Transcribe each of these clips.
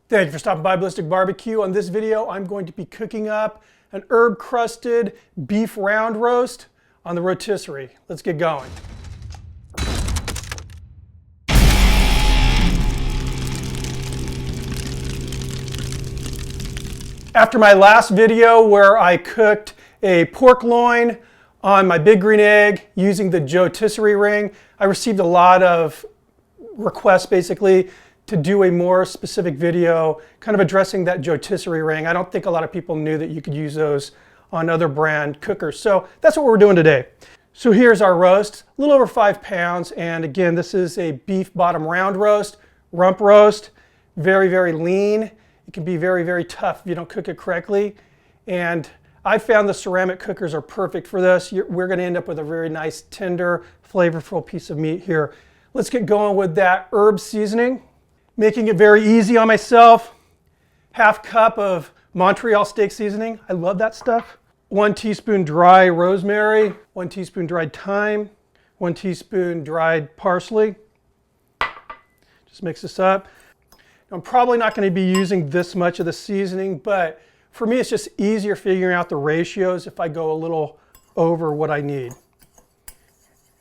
Thank you for stopping by Ballistic Barbecue. On this video, I'm going to be cooking up an herb-crusted beef round roast on the rotisserie. Let's get going. After my last video where I cooked a pork loin on my big green egg using the Joetisserie ring, I received a lot of requests basically to do a more specific video kind of addressing that Joetisserie ring. I don't think a lot of people knew that you could use those on other brand cookers. So that's what we're doing today. So here's our roast, a little over 5 pounds. And again, this is a beef bottom round roast, rump roast, very, very lean. It can be very, very tough if you don't cook it correctly. And I found the ceramic cookers are perfect for this. We're gonna end up with a very nice, tender, flavorful piece of meat here. Let's get going with that herb seasoning. Making it very easy on myself. Half cup of Montreal steak seasoning. I love that stuff. 1 teaspoon dry rosemary, 1 teaspoon dried thyme, 1 teaspoon dried parsley. Just mix this up. Now, I'm probably not going to be using this much of the seasoning, but for me it's just easier figuring out the ratios if I go a little over what I need.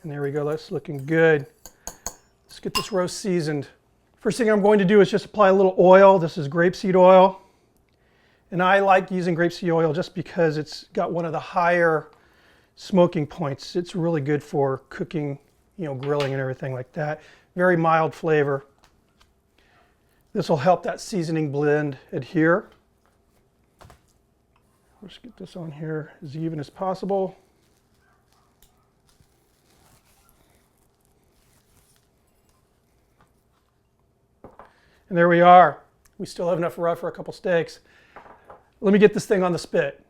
And there we go, that's looking good. Let's get this roast seasoned. First thing I'm going to do is just apply a little oil. This is grapeseed oil. And I like using grapeseed oil just because it's got one of the higher smoking points. It's really good for cooking, grilling and everything like that. Very mild flavor. This will help that seasoning blend adhere. Let's get this on here as even as possible. And there we are. We still have enough rub for a couple steaks. Let me get this thing on the spit.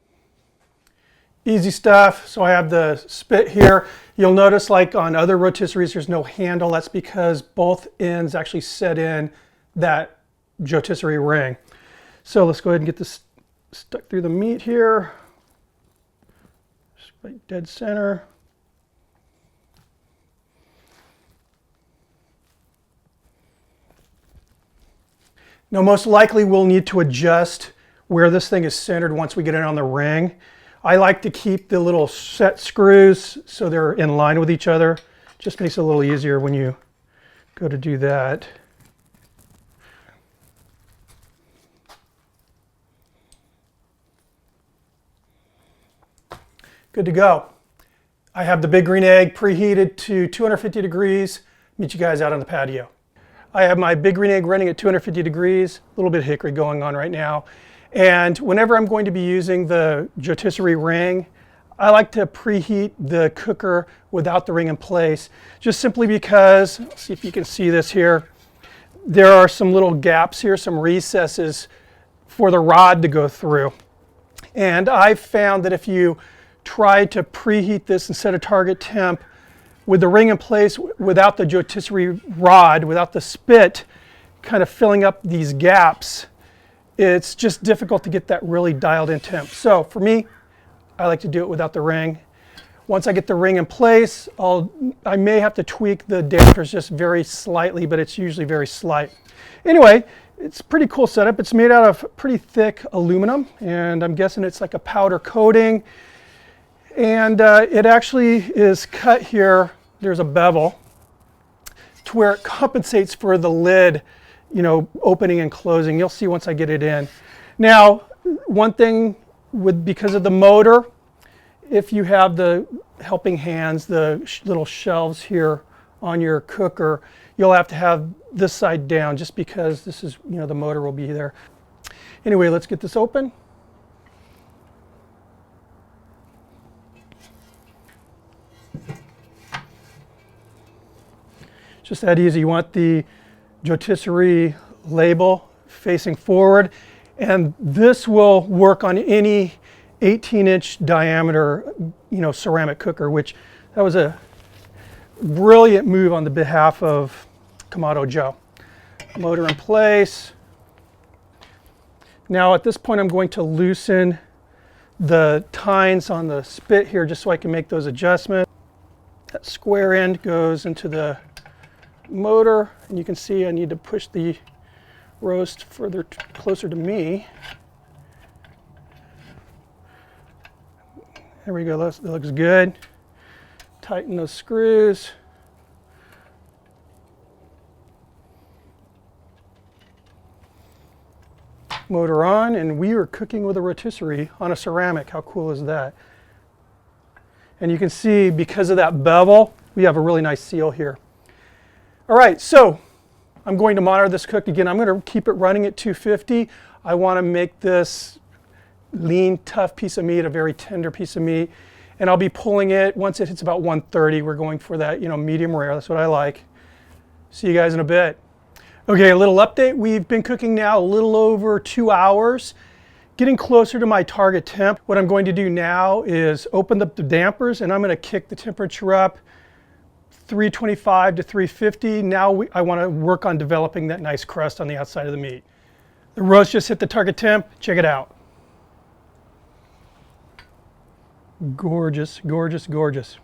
Easy stuff. So I have the spit here. You'll notice like on other rotisseries there's no handle. That's because both ends actually set in that Joetisserie ring. So let's go ahead and get this stuck through the meat here. Just right dead center. Now most likely we'll need to adjust where this thing is centered once we get it on the ring. I like to keep the little set screws so they're in line with each other. Just makes it a little easier when you go to do that. Good to go. I have the big green egg preheated to 250 degrees. Meet you guys out on the patio. I have my big green egg running at 250 degrees, a little bit of hickory going on right now. And whenever I'm going to be using the Joetisserie ring, I like to preheat the cooker without the ring in place, just simply because, let's see if you can see this here, there are some little gaps here, some recesses for the rod to go through. And I've found that if you try to preheat this and set a target temp with the ring in place without the Joetisserie rod, without the spit kind of filling up these gaps, it's just difficult to get that really dialed in temp. So for me, I like to do it without the ring. Once I get the ring in place, I may have to tweak the dampers just very slightly, but it's usually very slight. Anyway, it's a pretty cool setup. It's made out of pretty thick aluminum, and I'm guessing it's like a powder coating. And it actually is cut here. There's a bevel to where it compensates for the lid, opening and closing. You'll see once I get it in. Now, one thing because of the motor, if you have the helping hands, the little shelves here on your cooker, you'll have to have this side down just because this is, the motor will be there. Anyway, let's get this open. Just that easy. You want the Joetisserie label facing forward, and this will work on any 18-inch diameter, ceramic cooker, which that was a brilliant move on the behalf of Kamado Joe. Motor in place. Now at this point I'm going to loosen the tines on the spit here just so I can make those adjustments. That square end goes into the motor, and you can see I need to push the roast further closer to me. There we go, that looks good. Tighten those screws. Motor on, and we are cooking with a rotisserie on a ceramic. How cool is that? And you can see, because of that bevel, we have a really nice seal here. All right, so I'm going to monitor this cook again. I'm going to keep it running at 250. I want to make this lean, tough piece of meat a very tender piece of meat, and I'll be pulling it once it hits about 130. We're going for that, medium rare. That's what I like. See you guys in a bit. Okay, a little update. We've been cooking now a little over 2 hours, getting closer to my target temp. What I'm going to do now is open up the dampers, and I'm going to kick the temperature up 325 to 350. Now I want to work on developing that nice crust on the outside of the meat. The roast just hit the target temp. Check it out. Gorgeous, gorgeous, gorgeous.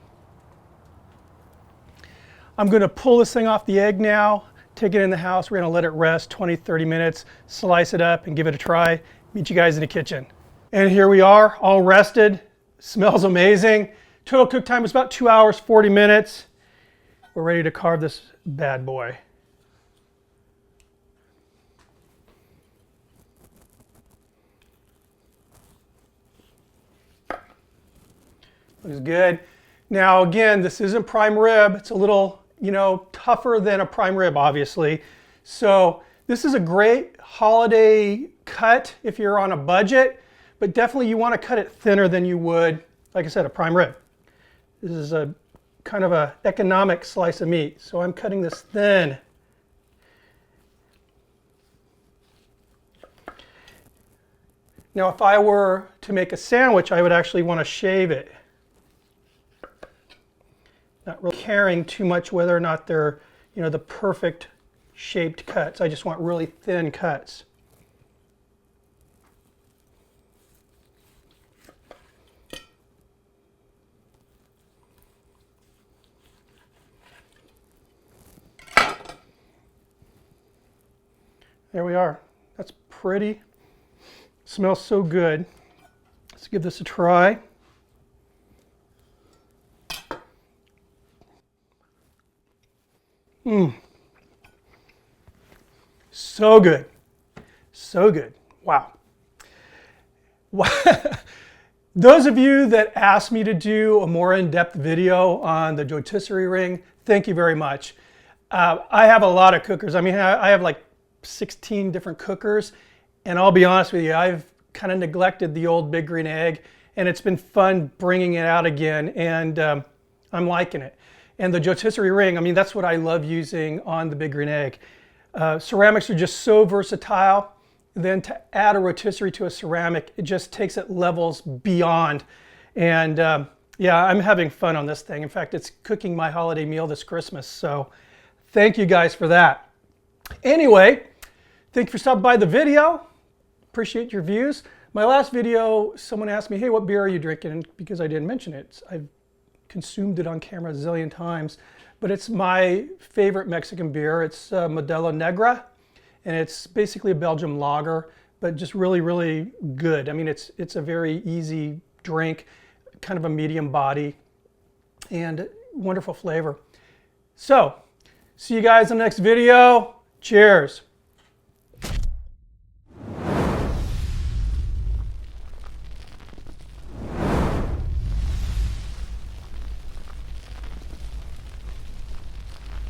I'm going to pull this thing off the egg now. Take it in the house. We're going to let it rest 20-30 minutes, slice it up and give it a try. Meet you guys in the kitchen. And here we are, all rested. Smells amazing. Total cook time is about 2 hours, 40 minutes. We're ready to carve this bad boy. Looks good. Now again, this isn't prime rib. It's a little tougher than a prime rib, obviously. So this is a great holiday cut if you're on a budget, but definitely you want to cut it thinner than you would, like I said, a prime rib. This is a kind of a economic slice of meat. So I'm cutting this thin. Now, if I were to make a sandwich, I would actually want to shave it. Not really caring too much whether or not they're, the perfect shaped cuts. I just want really thin cuts. There we are. That's pretty. Smells so good. Let's give this a try. So good. So good. Wow. Those of you that asked me to do a more in-depth video on the Joetisserie ring, thank you very much. I have a lot of cookers. I mean, I have like 16 different cookers, and I'll be honest with you, I've kind of neglected the old big green egg, and it's been fun bringing it out again, and I'm liking it. And the Joetisserie ring, I mean, that's what I love using on the big green egg. Ceramics are just so versatile. Then to add a rotisserie to a ceramic, it just takes it levels beyond. And yeah, I'm having fun on this thing. In fact, it's cooking my holiday meal this Christmas. So thank you guys for that. Anyway, thank you for stopping by the video. Appreciate your views. My last video, someone asked me, hey, what beer are you drinking? And because I didn't mention it, I've consumed it on camera a zillion times, but it's my favorite Mexican beer. It's Modelo Negra, and it's basically a Belgian lager, but just really, really good. I mean, it's a very easy drink, kind of a medium body, and wonderful flavor. So, see you guys in the next video. Cheers.